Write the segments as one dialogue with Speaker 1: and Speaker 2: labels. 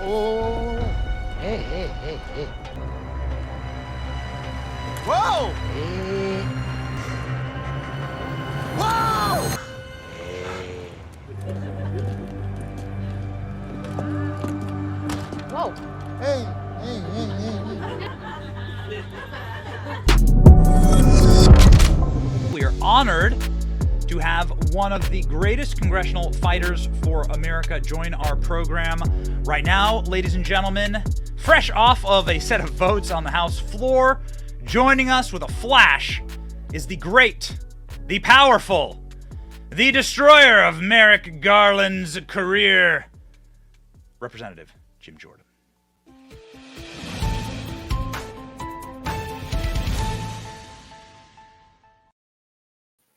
Speaker 1: Oh. Hey.
Speaker 2: Whoa!
Speaker 1: Hey.
Speaker 2: Whoa!
Speaker 1: Whoa.
Speaker 2: Hey.
Speaker 3: We are honored to have one of the greatest congressional fighters for America join our program right now, ladies and gentlemen. Fresh off of a set of votes on the House floor, joining us with a flash is the great, the powerful, the destroyer of Merrick Garland's career, Representative Jim Jordan.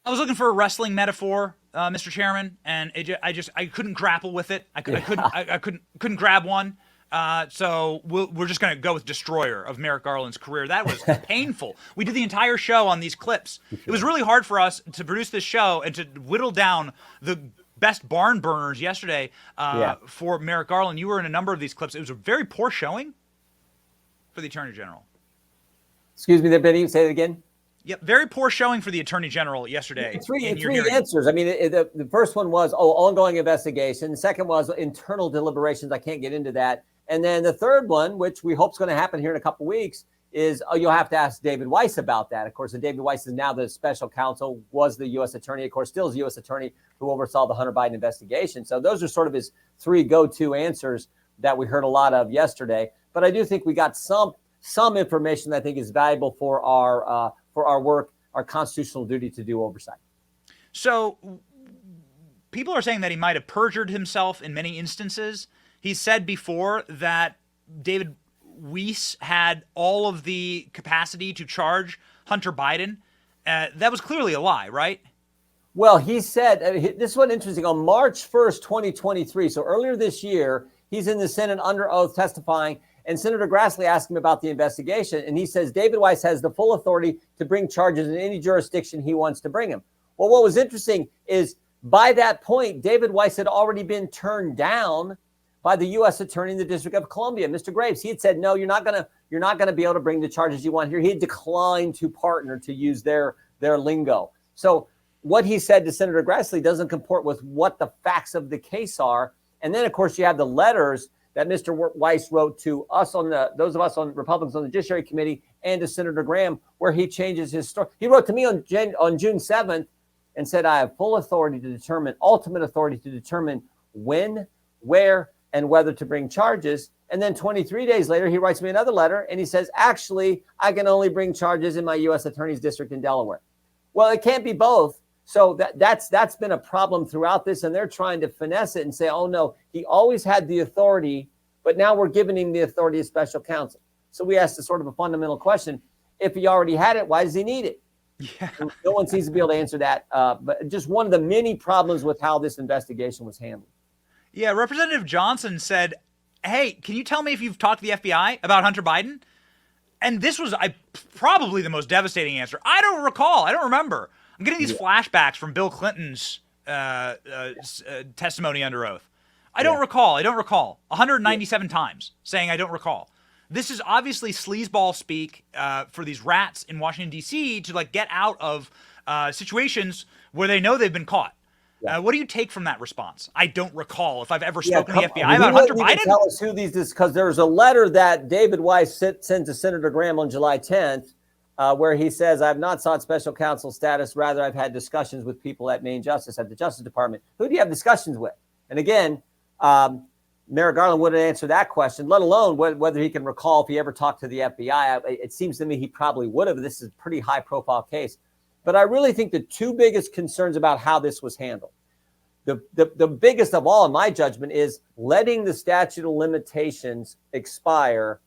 Speaker 3: I was looking for a wrestling metaphor, Mr. Chairman, and I couldn't grapple with it. I couldn't grab one. So we're just going to go with destroyer of Merrick Garland's career. That was painful. We did the entire show on these clips. It was really hard for us to produce this show and to whittle down the best barn burners yesterday for Merrick Garland. You were in a number of these clips. It was a very poor showing for the Attorney General.
Speaker 4: Excuse me there, Benny. Say it again.
Speaker 3: Yep, very poor showing for the Attorney General yesterday.
Speaker 4: Three answers. I mean, the first one was, ongoing investigation. The second was internal deliberations. I can't get into that. And then the third one, which we hope is going to happen here in a couple of weeks, is you'll have to ask David Weiss about that. Of course, David Weiss is now the special counsel, was the U.S. attorney, of course, still is the U.S. attorney who oversaw the Hunter Biden investigation. So those are sort of his three go-to answers that we heard a lot of yesterday. But I do think we got some information that I think is valuable for our work, our constitutional duty to do oversight.
Speaker 3: So people are saying that he might have perjured himself in many instances. He said before that David Weiss had all of the capacity to charge Hunter Biden. That was clearly a lie, right?
Speaker 4: Well, he said, this is what interesting, on March 1st, 2023, so earlier this year, he's in the Senate under oath testifying, and Senator Grassley asked him about the investigation, and he says David Weiss has the full authority to bring charges in any jurisdiction he wants to bring them. Well, what was interesting is by that point, David Weiss had already been turned down by the U.S. attorney in the District of Columbia, Mr. Graves. He had said, no, you're not gonna be able to bring the charges you want here. He had declined to partner, to use their lingo. So what he said to Senator Grassley doesn't comport with what the facts of the case are. And then, of course, you have the letters that Mr. Weiss wrote to us those of us on Republicans on the Judiciary Committee and to Senator Graham, where he changes his story. He wrote to me on June 7th and said, I have full authority to determine, ultimate authority to determine when, where, and whether to bring charges. And then 23 days later, he writes me another letter and he says, actually, I can only bring charges in my U.S. Attorney's District in Delaware. Well, it can't be both. So that's been a problem throughout this, and they're trying to finesse it and say, oh, no, he always had the authority, but now we're giving him the authority of special counsel. So we asked a sort of a fundamental question. If he already had it, why does he need it?
Speaker 3: Yeah.
Speaker 4: No one seems to be able to answer that. But just one of the many problems with how this investigation was handled.
Speaker 3: Yeah, Representative Johnson said, hey, can you tell me if you've talked to the FBI about Hunter Biden? And this was probably the most devastating answer. I don't recall. I don't remember. I'm getting these flashbacks from Bill Clinton's testimony under oath. I don't recall. 197 times saying I don't recall. This is obviously sleazeball speak for these rats in Washington, D.C. to get out of situations where they know they've been caught. Yeah. What do you take from that response? I don't recall if I've ever spoken to the FBI about Hunter Biden.
Speaker 4: Tell us who these is, because there's a letter that David Weiss sent to Senator Graham on July 10th, where he says, I have not sought special counsel status. Rather, I've had discussions with people at Maine Justice, at the Justice Department. Who do you have discussions with? And again, Merrick Garland wouldn't answer that question, let alone whether he can recall if he ever talked to the FBI. It seems to me he probably would have. This is a pretty high-profile case. But I really think the two biggest concerns about how this was handled, the biggest of all, in my judgment, is letting the statute of limitations expire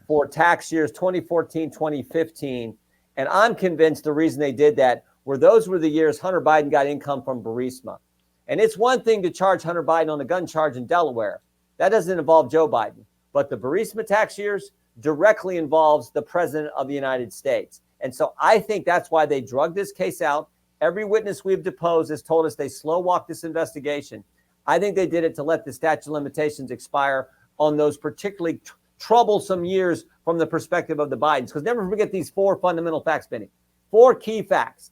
Speaker 4: for tax years 2014, 2015. And I'm convinced the reason they did that those were the years Hunter Biden got income from Burisma. And it's one thing to charge Hunter Biden on a gun charge in Delaware. That doesn't involve Joe Biden. But the Burisma tax years directly involves the president of the United States. And so I think that's why they drug this case out. Every witness we've deposed has told us they slow walked this investigation. I think they did it to let the statute of limitations expire on those particularly troublesome years from the perspective of the Bidens. Because never forget these 4 fundamental facts, Benny. 4 key facts.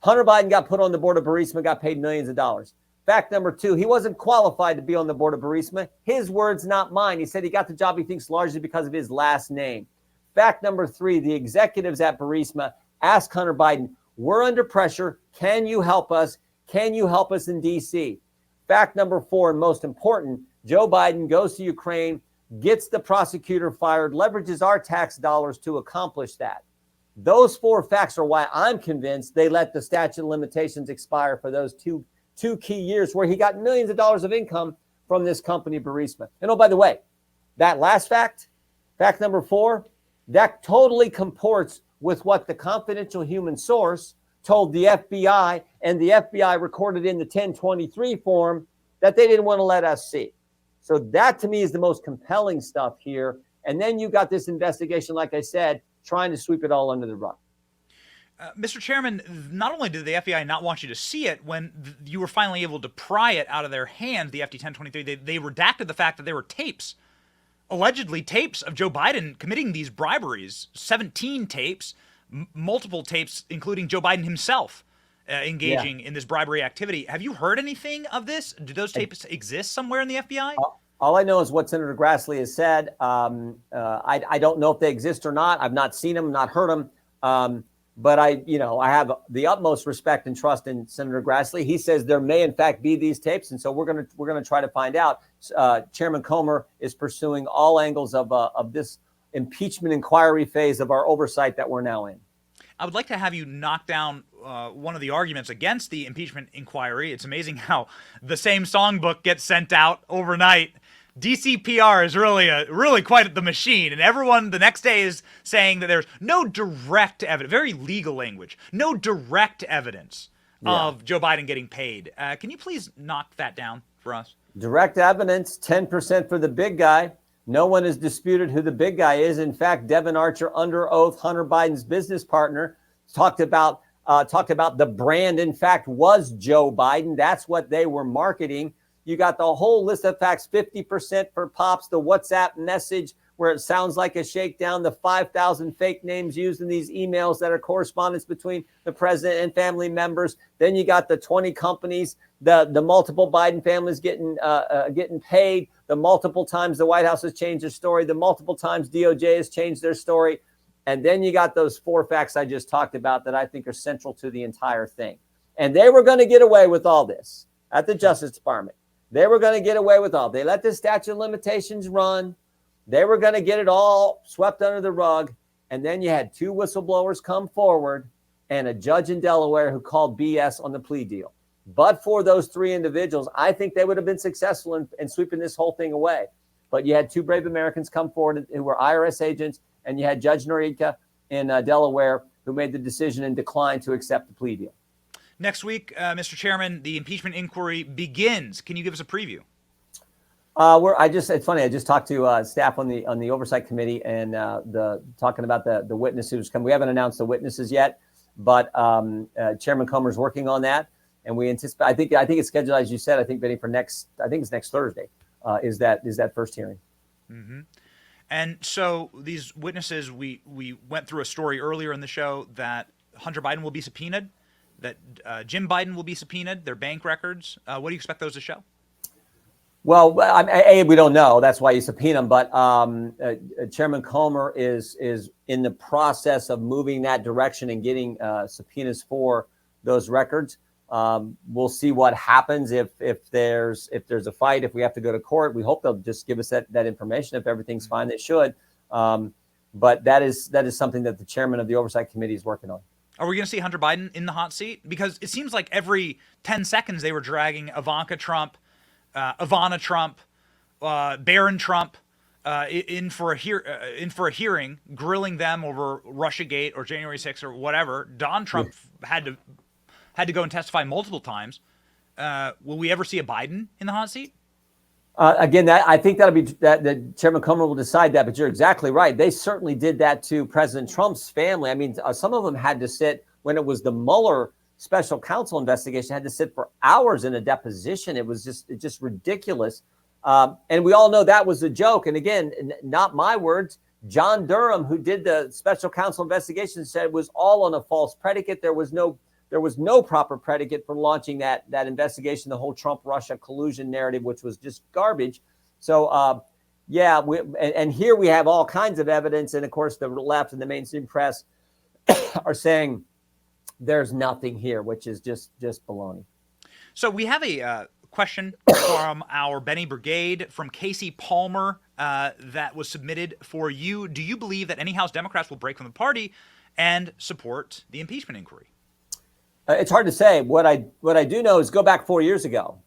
Speaker 4: Hunter Biden got put on the board of Burisma, got paid millions of dollars. Fact number 2, he wasn't qualified to be on the board of Burisma. His words, not mine. He said he got the job, he thinks, largely because of his last name. Fact number 3, the executives at Burisma asked Hunter Biden, we're under pressure. Can you help us? Can you help us in D.C.? Fact number 4, and most important, Joe Biden goes to Ukraine, gets the prosecutor fired, leverages our tax dollars to accomplish that. Those 4 facts are why I'm convinced they let the statute of limitations expire for those two key years where he got millions of dollars of income from this company, Burisma. And oh, by the way, that last fact, fact number 4, that totally comports with what the confidential human source told the FBI, and the FBI recorded in the 1023 form that they didn't want to let us see. So that to me is the most compelling stuff here. And then you got this investigation, like I said, trying to sweep it all under the rug.
Speaker 3: Mr. Chairman, not only did the FBI not want you to see it, when you were finally able to pry it out of their hands, the FD 1023, they redacted the fact that there were tapes, allegedly tapes of Joe Biden committing these briberies, 17 tapes, multiple tapes, including Joe Biden himself engaging in this bribery activity. Have you heard anything of this? Do those tapes exist somewhere in the FBI?
Speaker 4: All I know is what Senator Grassley has said. I don't know if they exist or not. I've not seen them, not heard them. But I have the utmost respect and trust in Senator Grassley. He says there may in fact be these tapes, and so we're gonna try to find out. Chairman Comer is pursuing all angles of this impeachment inquiry phase of our oversight that we're now in.
Speaker 3: I would like to have you knock down one of the arguments against the impeachment inquiry. It's amazing how the same songbook gets sent out overnight. DCPR is really quite the machine, and everyone the next day is saying that there's no direct evidence, very legal language, no direct evidence of Joe Biden getting paid. Can you please knock that down for us? Direct
Speaker 4: evidence, 10% for the big guy. No one has disputed who the big guy is. In fact, Devin Archer, under oath, Hunter Biden's business partner, talked about the brand, in fact, was Joe Biden. That's what they were marketing. You got the whole list of facts, 50% for Pops, the WhatsApp message where it sounds like a shakedown, the 5,000 fake names used in these emails that are correspondence between the president and family members. Then you got the 20 companies, the multiple Biden families getting paid, the multiple times the White House has changed their story, the multiple times DOJ has changed their story. And then you got those 4 facts I just talked about that I think are central to the entire thing. And they were going to get away with all this at the Justice Department. They were going to get away with all. They let the statute of limitations run. They were going to get it all swept under the rug. And then you had 2 whistleblowers come forward and a judge in Delaware who called BS on the plea deal. But for those 3 individuals, I think they would have been successful in sweeping this whole thing away. But you had 2 brave Americans come forward who were IRS agents, and you had Judge Noriega in Delaware who made the decision and declined to accept the plea deal.
Speaker 3: Next week, Mr. Chairman, the impeachment inquiry begins. Can you give us a preview?
Speaker 4: It's funny. I just talked to staff on the oversight committee and talking about the witness who's come. We haven't announced the witnesses yet, but Chairman Comer's working on that, and we anticipate. I think it's scheduled, as you said. I think Benny for next. I think it's next Thursday. Is that first hearing?
Speaker 3: Mm-hmm. And so these witnesses, we went through a story earlier in the show that Hunter Biden will be subpoenaed, that Jim Biden will be subpoenaed, their bank records. What do you expect those to show?
Speaker 4: Well, we don't know. That's why you subpoena them. But Chairman Comer is in the process of moving that direction and getting subpoenas for those records. We'll see what happens if there's a fight, if we have to go to court. We hope they'll just give us that information. If everything's fine, they should. But that is something that the chairman of the Oversight Committee is working on.
Speaker 3: Are we going to see Hunter Biden in the hot seat? Because it seems like every 10 seconds they were dragging Ivanka Trump, Ivana Trump, Barron Trump in for a hearing, grilling them over Russiagate or January 6th or whatever. Don Trump had to go and testify multiple times. Will we ever see a Biden in the hot seat?
Speaker 4: Again, I think that'll be that Chairman Comer will decide that. But you're exactly right. They certainly did that to President Trump's family. I mean, some of them had to sit when it was the Mueller special counsel investigation, had to sit for hours in a deposition. It was just ridiculous. And we all know that was a joke. And again, not my words. John Durham, who did the special counsel investigation, said it was all on a false predicate. There was no proper predicate for launching that investigation, the whole Trump-Russia collusion narrative, which was just garbage. So, and here we have all kinds of evidence. And of course, the left and the mainstream press are saying there's nothing here, which is just baloney.
Speaker 3: So we have a question from our Benny Brigade from Casey Palmer that was submitted for you. Do you believe that any House Democrats will break from the party and support the impeachment inquiry?
Speaker 4: It's hard to say. What I do know is go back 4 years ago.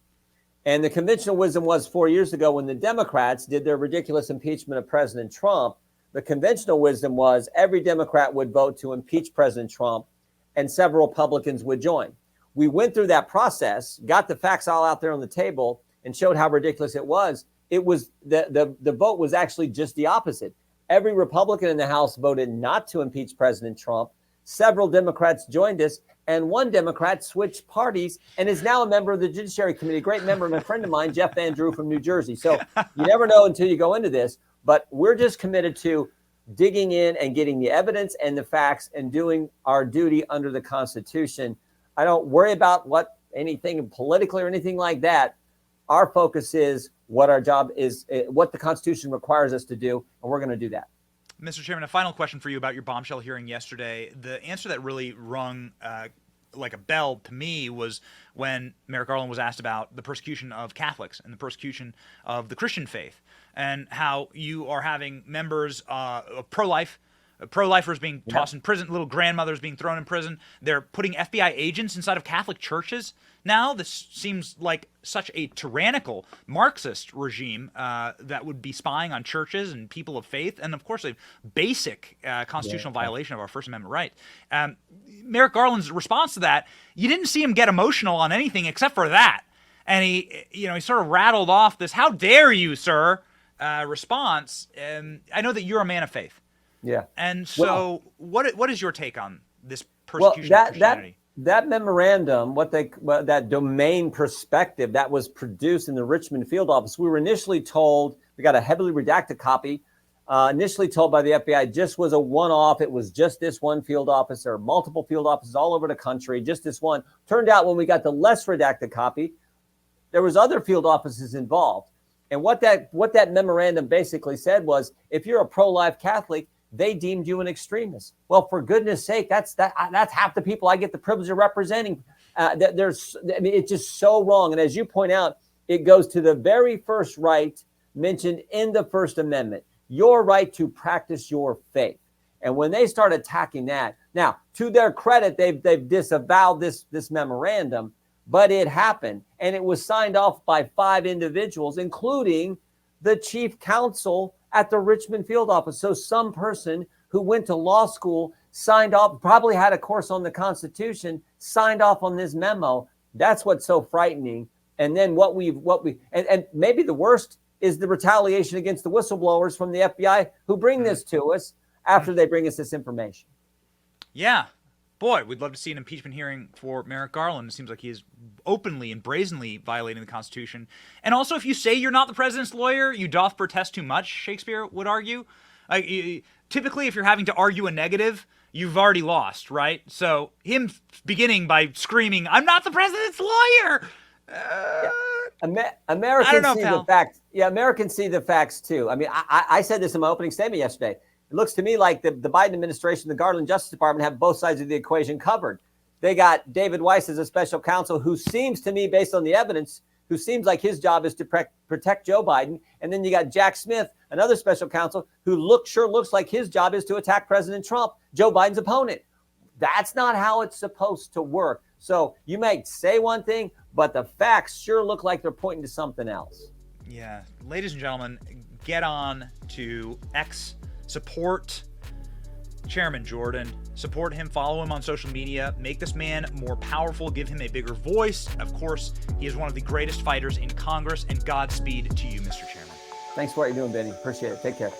Speaker 4: And the conventional wisdom was 4 years ago when the Democrats did their ridiculous impeachment of President Trump, the conventional wisdom was every Democrat would vote to impeach President Trump and several Republicans would join. We went through that process, got the facts all out there on the table, and showed how ridiculous it was. It was the vote was actually just the opposite. Every Republican in the House voted not to impeach President Trump. Several Democrats joined us, and one Democrat switched parties and is now a member of the Judiciary Committee, a great member and a friend of mine, Jeff Van Drew from New Jersey. So you never know until you go into this, but we're just committed to digging in and getting the evidence and the facts and doing our duty under the Constitution. I don't worry about anything politically or anything like that. Our focus is what our job is, what the Constitution requires us to do, and we're going to do that.
Speaker 3: Mr. Chairman, a final question for you about your bombshell hearing yesterday. The answer that really rung like a bell to me was when Merrick Garland was asked about the persecution of Catholics and the persecution of the Christian faith, and how you are having members of pro-lifers being tossed in prison, little grandmothers being thrown in prison. They're putting FBI agents inside of Catholic churches. Now, this seems like such a tyrannical Marxist regime that would be spying on churches and people of faith, and of course, a basic constitutional violation of our First Amendment right. Merrick Garland's response to that, you didn't see him get emotional on anything except for that, and he sort of rattled off this "How dare you, sir?" response. I know that you're a man of faith.
Speaker 4: Yeah.
Speaker 3: And so what is your take on this persecution of Christianity?
Speaker 4: That memorandum, that domain perspective that was produced in the Richmond field office, we were initially told, we got a heavily redacted copy, initially told by the FBI just was a one-off. It was just this one field office. There are multiple field offices all over the country, just this one. Turned out when we got the less redacted copy, there was other field offices involved. And what that memorandum basically said was, if you're a pro-life Catholic, they deemed you an extremist. Well, for goodness sake, that's half the people I get the privilege of representing. It's just so wrong. And as you point out, it goes to the very first right mentioned in the First Amendment, your right to practice your faith. And when they start attacking that, now, to their credit, they've disavowed this memorandum, but it happened. And it was signed off by 5 individuals, including the chief counsel at the Richmond field office. So some person who went to law school signed off, probably had a course on the Constitution, signed off on this memo. That's what's so frightening. And then and maybe the worst is the retaliation against the whistleblowers from the FBI who bring this to us after they bring us this information.
Speaker 3: Yeah. Boy, we'd love to see an impeachment hearing for Merrick Garland. It seems like he is openly and brazenly violating the Constitution. And also, if you say you're not the president's lawyer, you doth protest too much, Shakespeare would argue. Typically, if you're having to argue a negative, you've already lost, right? So him beginning by screaming, "I'm not the president's lawyer!"
Speaker 4: Americans see the facts. Yeah, Americans see the facts, too. I mean, I said this in my opening statement yesterday. It looks to me like the Biden administration, the Garland Justice Department have both sides of the equation covered. They got David Weiss as a special counsel who seems to me, based on the evidence, who seems like his job is to protect Joe Biden. And then you got Jack Smith, another special counsel, who looks like his job is to attack President Trump, Joe Biden's opponent. That's not how it's supposed to work. So you may say one thing, but the facts sure look like they're pointing to something else.
Speaker 3: Yeah. Ladies and gentlemen, get on to X. Support Chairman Jordan. Support him. Follow him on social media. Make this man more powerful. Give him a bigger voice. Of course, he is one of the greatest fighters in Congress. And Godspeed to you, Mr. Chairman.
Speaker 4: Thanks for what you're doing, Benny. Appreciate it. Take care.